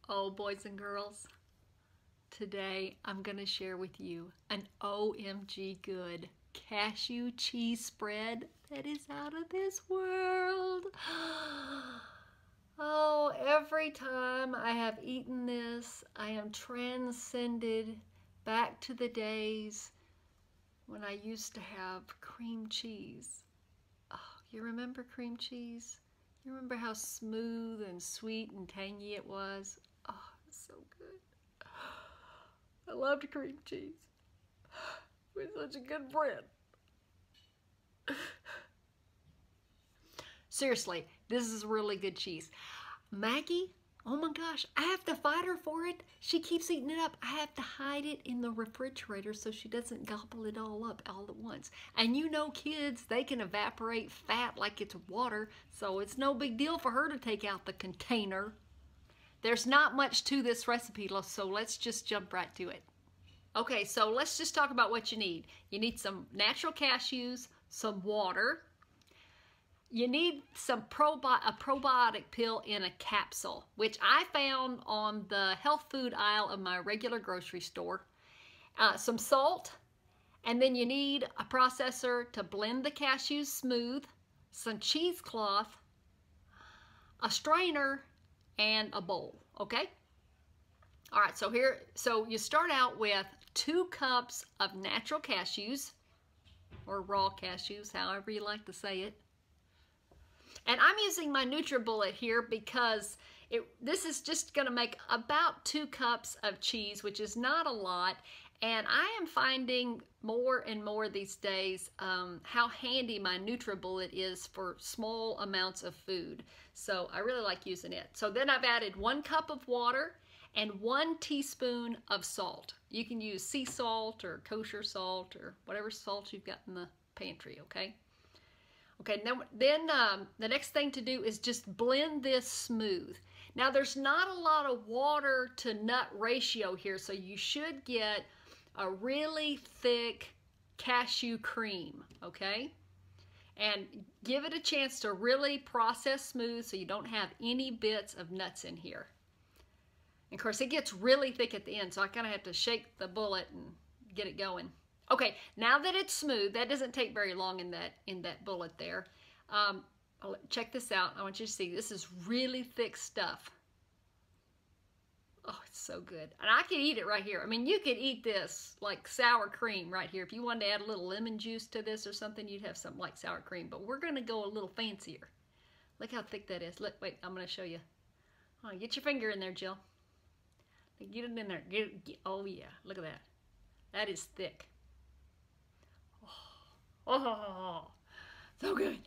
Oh, boys and girls, today I'm going to share with you an OMG good cashew cheese spread that is out of this world. Oh, every time I have eaten this, I am transcended back to the days when I used to have cream cheese. Oh, you remember cream cheese? You remember how smooth and sweet and tangy it was? Oh, it's so good. I loved cream cheese. It was such a good bread. Seriously, this is really good cheese. Maggie, oh my gosh, I have to fight her for it. She keeps eating it up. I have to hide it in the refrigerator so she doesn't gobble it all up all at once. And you know kids, they can evaporate fat like it's water, so it's no big deal for her to take out the container. There's not much to this recipe, so let's just jump right to it. Okay, so let's just talk about what you need. You need some natural cashews, some water. You need some probiotic pill in a capsule, which I found on the health food aisle of my regular grocery store. Some salt, and then you need a processor to blend the cashews smooth, some cheesecloth, a strainer, and a bowl, okay? All right, so you start out with 2 cups of natural cashews, or raw cashews, however you like to say it. And I'm using my NutriBullet here because this is just going to make about 2 cups of cheese, which is not a lot. And I am finding more and more these days how handy my NutriBullet is for small amounts of food. So I really like using it. So then I've added 1 cup of water and 1 teaspoon of salt. You can use sea salt or kosher salt or whatever salt you've got in the pantry, okay? Okay, then the next thing to do is just blend this smooth. Now there's not a lot of water to nut ratio here, so you should get a really thick cashew cream, okay? And give it a chance to really process smooth so you don't have any bits of nuts in here. And of course it gets really thick at the end, so I kind of have to shake the bullet and get it going. Okay, now that it's smooth, that doesn't take very long in that bullet there. Check this out. I want you to see, this is really thick stuff. Oh, it's so good. And I could eat it right here. I mean, you could eat this like sour cream right here. If you wanted to add a little lemon juice to this or something, you'd have something like sour cream. But we're going to go a little fancier. Look how thick that is. Look, wait, I'm going to show you. Oh, get your finger in there, Jill. Get it in there. Oh, yeah. Look at that. That is thick. Oh, so good.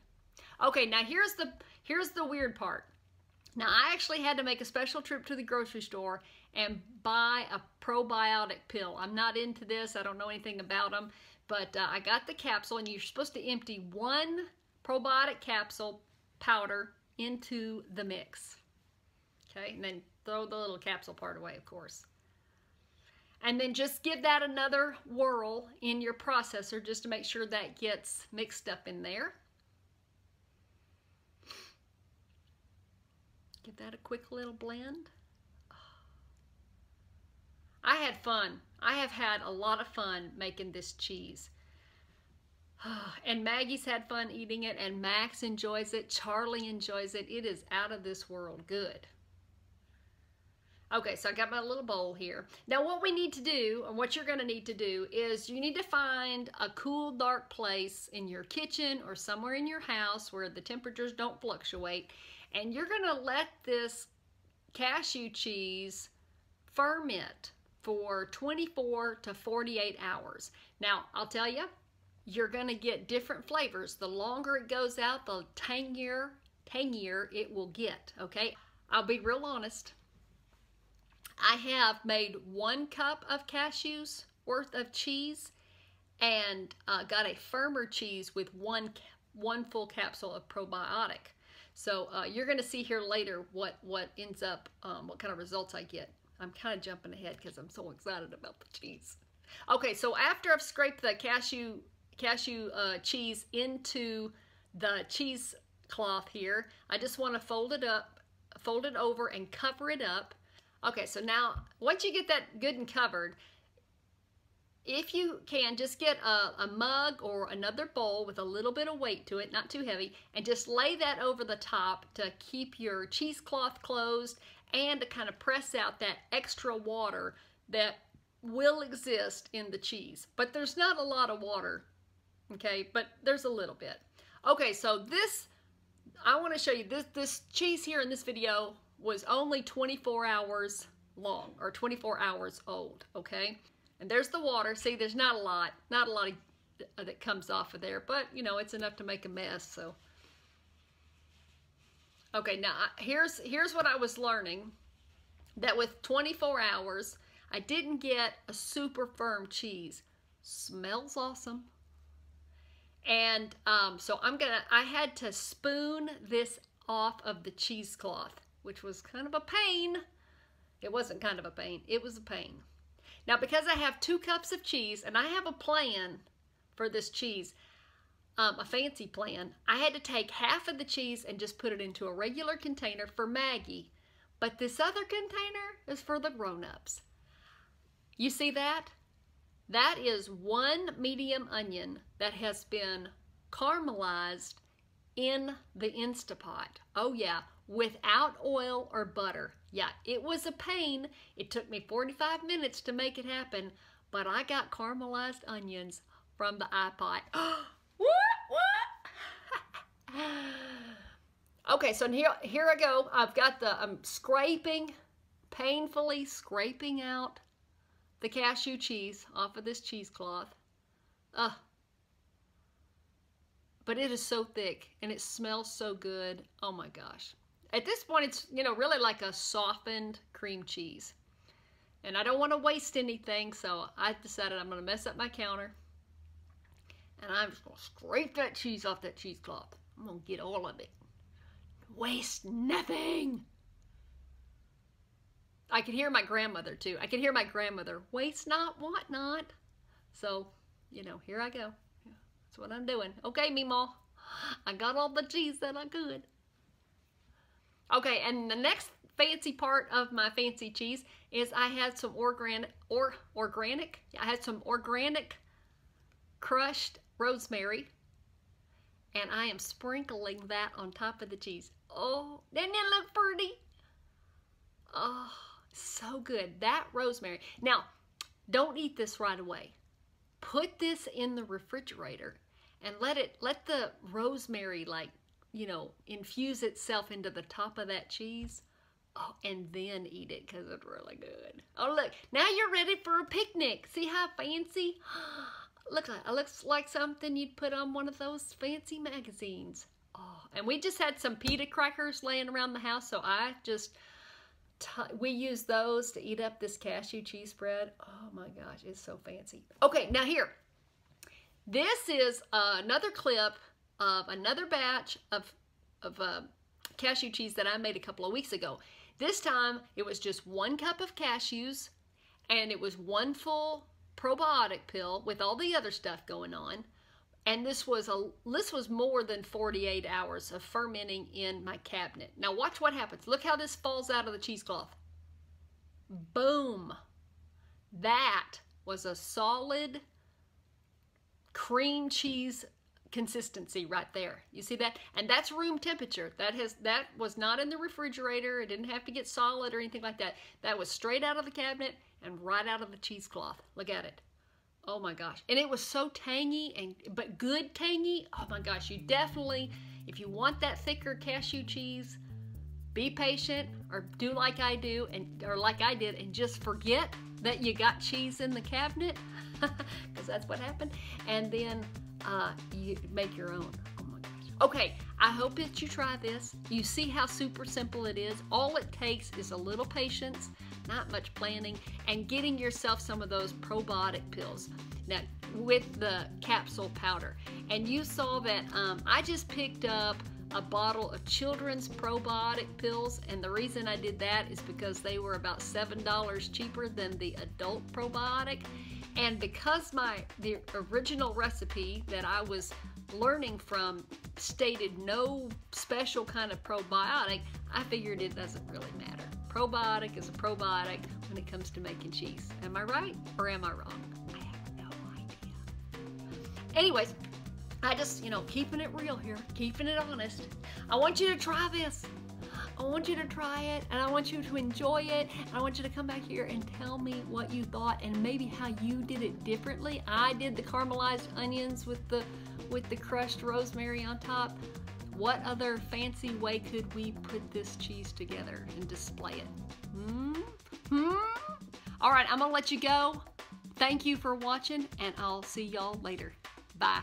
Okay, now here's the weird part. Now I actually had to make a special trip to the grocery store and buy a probiotic pill. I'm not into this. I don't know anything about them, but I got the capsule, and you're supposed to empty 1 probiotic capsule powder into the mix. Okay, and then throw the little capsule part away, of course. And then just give that another whirl in your processor just to make sure that gets mixed up in there. Give that a quick little blend. I had fun. I have had a lot of fun making this cheese. And Maggie's had fun eating it, and Max enjoys it. Charlie enjoys it. It is out of this world good. Okay, so I got my little bowl here. Now what we need to do, and what you're going to need to do, is you need to find a cool, dark place in your kitchen or somewhere in your house where the temperatures don't fluctuate, and you're going to let this cashew cheese ferment for 24 to 48 hours. Now, I'll tell you, you're going to get different flavors. The longer it goes out, the tangier it will get, okay? I'll be real honest. I have made 1 cup of cashews worth of cheese and got a firmer cheese with one full capsule of probiotic. So you're going to see here later what ends up, what kind of results I get. I'm kind of jumping ahead because I'm so excited about the cheese. Okay, so after I've scraped the cashew cheese into the cheesecloth here, I just want to fold it over and cover it up. Okay, so now once you get that good and covered, if you can, just get a mug or another bowl with a little bit of weight to it, not too heavy, and just lay that over the top to keep your cheesecloth closed and to kind of press out that extra water that will exist in the cheese. But there's not a lot of water, okay, but there's a little bit. Okay, so this, I want to show you, this cheese here in this video was only 24 hours long, or 24 hours old, okay? And there's the water. See, there's not a lot that comes off of there, but you know, it's enough to make a mess, so. Okay, now here's what I was learning, that with 24 hours, I didn't get a super firm cheese. Smells awesome. And so I had to spoon this off of the cheesecloth, which was kind of a pain. It wasn't kind of a pain, it was a pain. Now, because I have 2 cups of cheese, and I have a plan for this cheese, a fancy plan, I had to take half of the cheese and just put it into a regular container for Maggie. But this other container is for the grown-ups. You see that? That is 1 medium onion that has been caramelized in the Instapot. Oh yeah, without oil or butter. Yeah, it was a pain. It took me 45 minutes to make it happen, but I got caramelized onions from the iPot. What? Okay, so here I go. I've got I'm painfully scraping out the cashew cheese off of this cheesecloth. But it is so thick and it smells so good. Oh my gosh. At this point, it's, you know, really like a softened cream cheese. And I don't want to waste anything, so I decided I'm going to mess up my counter. And I'm just going to scrape that cheese off that cheesecloth. I'm going to get all of it. Waste nothing. I could hear my grandmother too. I could hear my grandmother, waste not, want not. So, you know, here I go. That's what I'm doing. Okay, Meemaw, I got all the cheese that I could. Okay, and the next fancy part of my fancy cheese is I had some organic crushed rosemary, and I am sprinkling that on top of the cheese. Oh, doesn't it look pretty? Oh, so good. That rosemary. Now, don't eat this right away. Put this in the refrigerator and let the rosemary, like, you know, infuse itself into the top of that cheese. Oh, and then eat it, because it's really good. Oh, look, now you're ready for a picnic. See how fancy? Look, it looks like something you'd put on one of those fancy magazines. Oh, and we just had some pita crackers laying around the house, so I just, we use those to eat up this cashew cheese spread. Oh my gosh, it's so fancy. Okay, now here, this is another clip of another batch of cashew cheese that I made a couple of weeks ago. This time, it was just 1 cup of cashews, and it was 1 full probiotic pill with all the other stuff going on. And this was more than 48 hours of fermenting in my cabinet. Now watch what happens. Look how this falls out of the cheesecloth. Boom. That was a solid cream cheese consistency right there. You see that? And that's room temperature. That was not in the refrigerator. It didn't have to get solid or anything like that. That was straight out of the cabinet and right out of the cheesecloth. Look at it. Oh my gosh. And it was so tangy, but good tangy. Oh my gosh. You definitely, if you want that thicker cashew cheese, be patient, or do like I do, or like I did, and just forget that you got cheese in the cabinet, because that's what happened. And then you make your own. Oh my gosh. Okay, I hope that you try this. You see how super simple it is. All it takes is a little patience, not much planning, and getting yourself some of those probiotic pills. Now, with the capsule powder. And you saw that I just picked up a bottle of children's probiotic pills, and the reason I did that is because they were about $7 cheaper than the adult probiotic. And because the original recipe that I was learning from stated no special kind of probiotic, I figured it doesn't really matter. Probiotic is a probiotic when it comes to making cheese. Am I right or am I wrong? I have no idea. Anyways, I just, keeping it real here, keeping it honest. I want you to try this. I want you to try it, and I want you to enjoy it, and I want you to come back here and tell me what you thought and maybe how you did it differently. I did the caramelized onions with the crushed rosemary on top. What other fancy way could we put this cheese together and display it? All right, I'm gonna let you go. Thank you for watching, and I'll see y'all later. Bye.